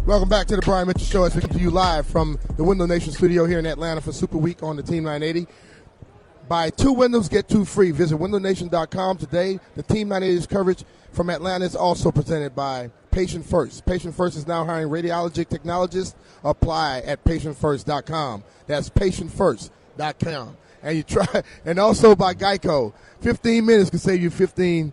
Welcome back to the Brian Mitchell Show as we come to you live from the Window Nation studio here in Atlanta for Super Week on the Team 980. Buy 2 windows, get 2 free. Visit windownation.com today. The Team 980's coverage from Atlanta is also presented by Patient First. Patient First is now hiring radiology technologists. Apply at patientfirst.com. That's patientfirst.com. And also by Geico. 15 minutes can save you 15%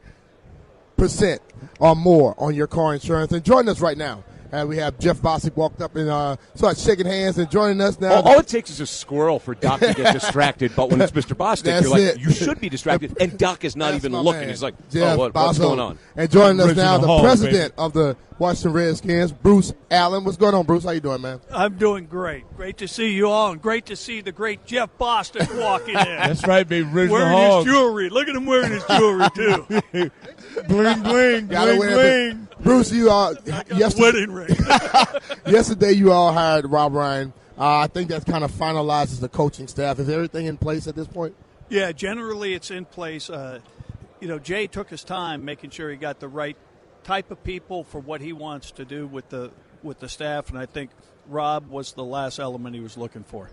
or more on your car insurance. And join us right now. We have Jeff Bostic walked up and started shaking hands and joining us now. All it takes is a squirrel for Doc to get distracted, but when it's Mr. Bostic, you're like, you should be distracted, and Doc is not even looking. Man. He's like, Jeff what's going on? And joining us now, the Hall, president of the Washington Redskins, Bruce Allen. What's going on, Bruce? How you doing, man? I'm doing great. Great to see you all, and great to see the great Jeff Bostic walking in. That's right, baby. Wearing his jewelry. Look at him wearing his jewelry, too. Bling, bling, bling, bling. Bruce, you wedding ring. yesterday you all hired Rob Ryan. I think that kind of finalizes the coaching staff. Is everything in place at this point? Yeah, generally it's in place. Jay took his time making sure he got the right type of people for what he wants to do with the staff, and I think Rob was the last element he was looking for.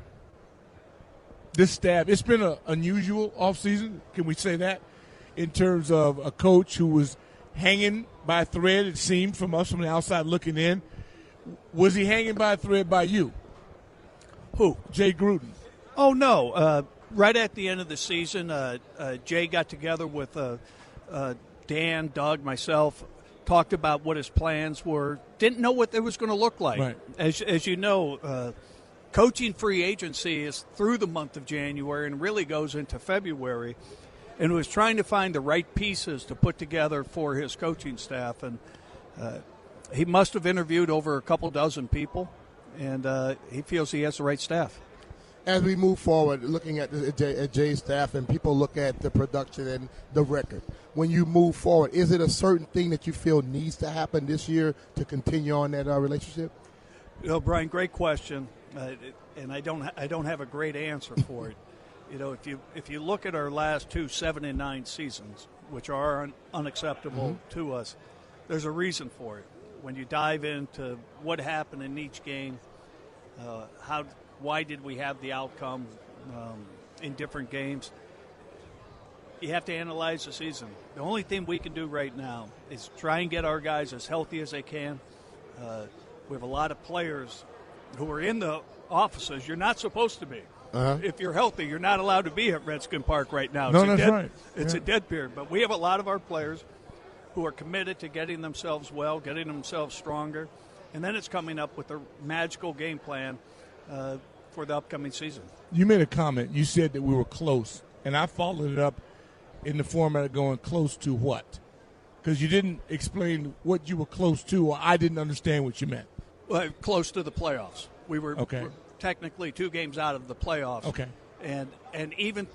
This staff, it's been an unusual offseason, can we say that, in terms of a coach who was hanging by a thread, it seemed, from us from the outside looking in. Was he hanging by a thread by you? Who? Jay Gruden. Oh, no. Right at the end of the season, Jay got together with Dan, Doug, myself, talked about what his plans were, didn't know what it was going to look like. Right. As you know, coaching free agency is through the month of January and really goes into February, and was trying to find the right pieces to put together for his coaching staff. And he must have interviewed over a couple dozen people, and he feels he has the right staff. As we move forward, looking at Jay's staff and people look at the production and the record, when you move forward, is it a certain thing that you feel needs to happen this year to continue on that relationship? Brian, great question, and I don't have a great answer for it. If you look at our last 2 7-9 seasons, which are unacceptable to us, there's a reason for it. When you dive into what happened in each game, why did we have the outcome in different games, you have to analyze the season. The only thing we can do right now is try and get our guys as healthy as they can. We have a lot of players who are in the offices you're not supposed to be. If you're healthy, you're not allowed to be at Redskin Park right now. It's a dead period. But we have a lot of our players who are committed to getting themselves well, getting themselves stronger, and then it's coming up with a magical game plan for the upcoming season. You made a comment. You said that we were close, and I followed it up in the format of going close to what? Because you didn't explain what you were close to, or I didn't understand what you meant. Well, close to the playoffs. We were technically 2 games out of the playoffs. Okay. And even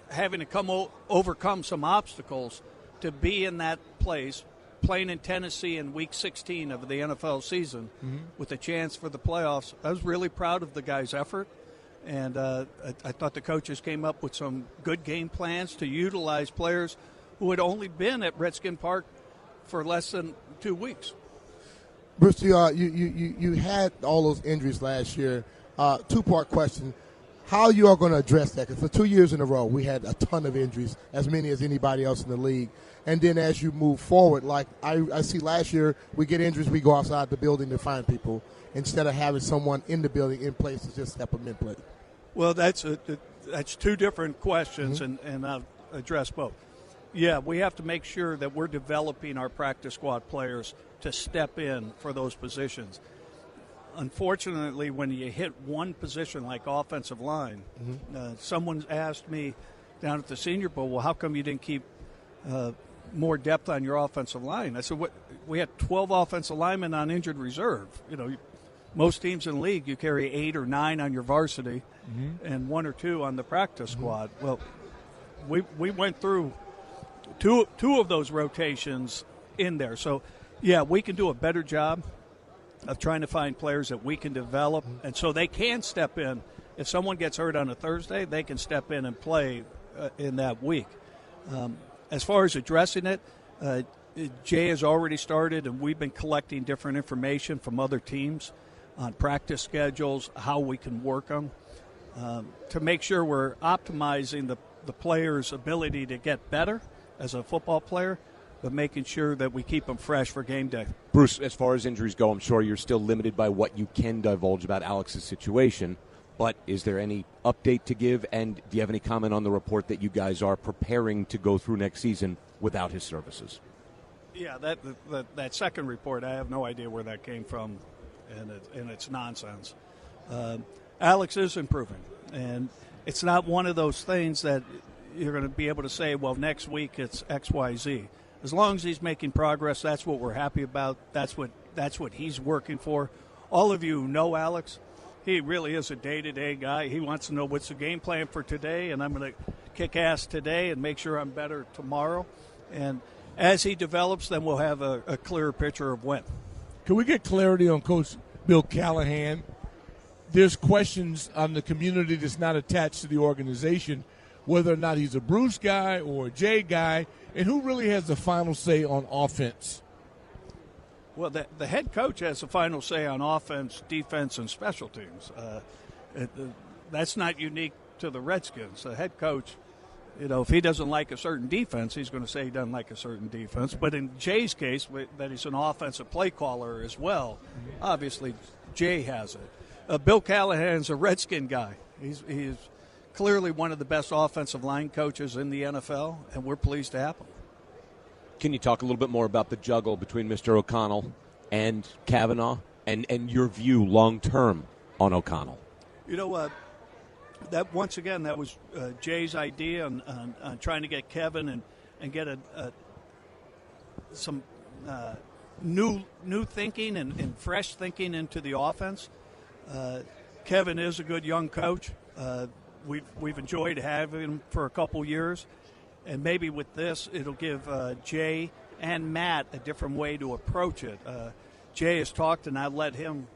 having to overcome some obstacles to be in that place, playing in Tennessee in Week 16 of the NFL season with a chance for the playoffs, I was really proud of the guys' effort. And I thought the coaches came up with some good game plans to utilize players who had only been at Redskin Park for less than 2 weeks. Bruce, you had all those injuries last year. 2-part question. How you are going to address that? Because for 2 years in a row, we had a ton of injuries, as many as anybody else in the league. And then as you move forward, like I see last year, we get injuries, we go outside the building to find people instead of having someone in the building in place to just step them in place. Well, that's 2 different questions, and I'll address both. Yeah, we have to make sure that we're developing our practice squad players to step in for those positions. Unfortunately, when you hit one position like offensive line, someone asked me down at the Senior Bowl, well, how come you didn't keep more depth on your offensive line? I said, we had 12 offensive linemen on injured reserve. Most teams in the league, you carry 8 or 9 on your varsity and 1 or 2 on the practice squad. Well, we went through two of those rotations in there. So, yeah, we can do a better job of trying to find players that we can develop, and so they can step in. If someone gets hurt on a Thursday, they can step in and play in that week. As far as addressing it, Jay has already started, and we've been collecting different information from other teams on practice schedules, how we can work them, to make sure we're optimizing the player's ability to get better as a football player, but making sure that we keep them fresh for game day. Bruce, as far as injuries go, I'm sure you're still limited by what you can divulge about Alex's situation, but is there any update to give, and do you have any comment on the report that you guys are preparing to go through next season without his services? Yeah, that second report, I have no idea where that came from, and it's nonsense. Alex is improving, and it's not one of those things that you're going to be able to say, well, next week it's X, Y, Z. As long as he's making progress, that's what we're happy about. That's what he's working for. All of you know Alex. He really is a day-to-day guy. He wants to know what's the game plan for today, and I'm going to kick ass today and make sure I'm better tomorrow. And as he develops, then we'll have a clearer picture of when. Can we get clarity on Coach Bill Callahan? There's questions on the community that's not attached to the organization, whether or not he's a Bruce guy or a Jay guy, and who really has the final say on offense? Well, the head coach has the final say on offense, defense, and special teams. That's not unique to the Redskins. The head coach, if he doesn't like a certain defense, he's going to say he doesn't like a certain defense. But in Jay's case, that he's an offensive play caller as well, obviously Jay has it. Bill Callahan's a Redskin guy. He's clearly one of the best offensive line coaches in the NFL, and we're pleased to have him. Can you talk a little bit more about the juggle between Mr. O'Connell and Kavanaugh and your view long-term on O'Connell? That once again, that was Jay's idea on trying to get Kevin and get some new thinking and fresh thinking into the offense. Kevin is a good young coach. We've enjoyed having him for a couple years. And maybe with this, it'll give Jay and Matt a different way to approach it. Jay has talked, and I've let him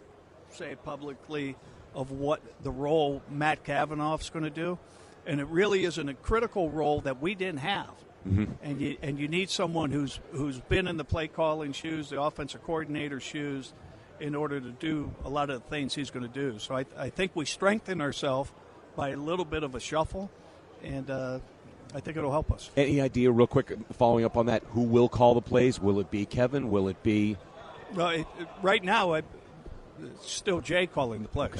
say it publicly, of what the role Matt Kavanaugh's going to do. And it really is a critical role that we didn't have. Mm-hmm. And you need someone who's been in the play calling shoes, the offensive coordinator shoes, in order to do a lot of the things he's going to do. So I think we strengthen ourselves by a little bit of a shuffle, and I think it'll help us. Any idea, real quick, following up on that, who will call the plays? Will it be Kevin? Will it be? Right now, it's still Jay calling the plays.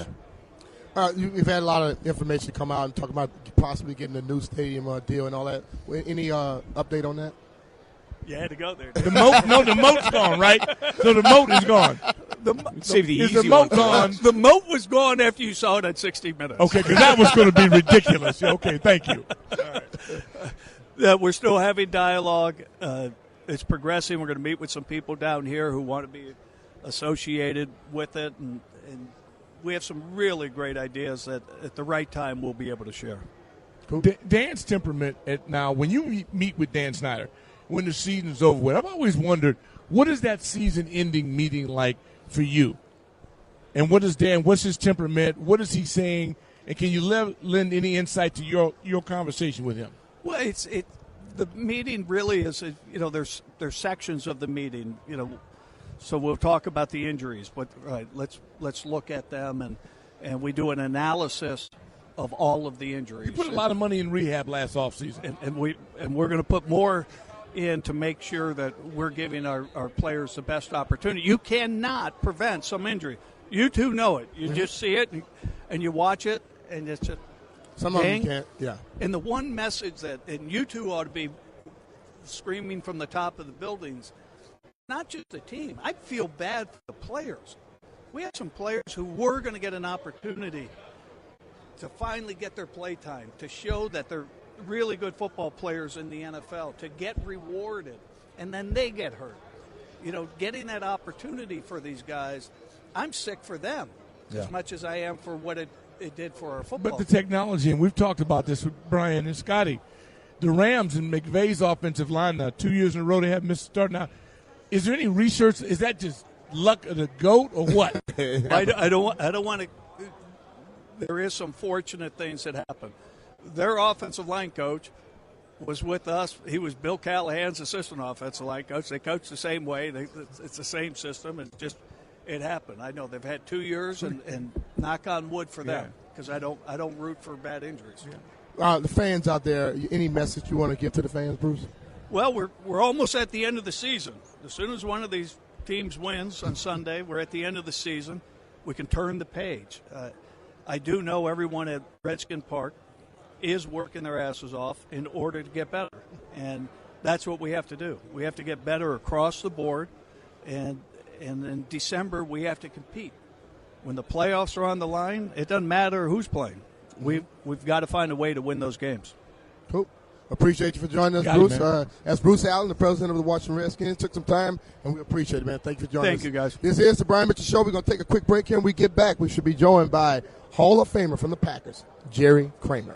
Okay. You've had a lot of information come out and talk about possibly getting a new stadium deal and all that. Any update on that? You had to go there. The moat's gone, right? So the moat is gone. Save the easy the moat one. Gone? The moat was gone after you saw it at 60 Minutes. Okay, because that was going to be ridiculous. Okay, thank you. All right. We're still having dialogue. It's progressing. We're going to meet with some people down here who want to be associated with it, and we have some really great ideas that at the right time we'll be able to share. Cool. Dan's temperament now, when you meet with Dan Snyder, when the season's over with, I've always wondered, what is that season-ending meeting like for you? And what's his temperament? What is he saying? And can you lend any insight to your conversation with him? Well, the meeting really is, there's sections of the meeting, so we'll talk about the injuries, but let's look at them, and we do an analysis of all of the injuries. You put a lot of money in rehab last offseason. And we're going to put more in to make sure that we're giving our players the best opportunity. You cannot prevent some injury. You two know it. You just see it and you watch it, and it's just some of them can't. Yeah. And the one message and you two ought to be screaming from the top of the buildings, not just the team. I feel bad for the players. We have some players who were going to get an opportunity to finally get their play time, to show that they're really good football players in the NFL, to get rewarded, and then they get hurt. Getting that opportunity for these guys, I'm sick for them as much as I am for what it did for our football. But the technology, and we've talked about this with Brian and Scotty, the Rams and McVay's offensive line now, 2 years in a row they haven't missed starting out. Is there any research? Is that just luck of the GOAT or what? I don't want to. There is some fortunate things that happen. Their offensive line coach was with us. He was Bill Callahan's assistant offensive line coach. They coach the same way. It's the same system. It happened. I know they've had 2 years, and knock on wood for them, because I don't root for bad injuries. Yeah. The fans out there, any message you want to give to the fans, Bruce? Well, we're almost at the end of the season. As soon as one of these teams wins on Sunday, we're at the end of the season. We can turn the page. I do know everyone at Redskin Park is working their asses off in order to get better, and that's what we have to do. We have to get better across the board, and in December we have to compete. When the playoffs are on the line, it doesn't matter who's playing. We've got to find a way to win those games. Cool. Appreciate you for joining us, Bruce. As Bruce Allen, the president of the Washington Redskins, took some time, and we appreciate it, man. Thank you for joining us. Thank you, guys. This is the Brian Mitchell Show. We're going to take a quick break here. When we get back, we should be joined by Hall of Famer from the Packers, Jerry Kramer.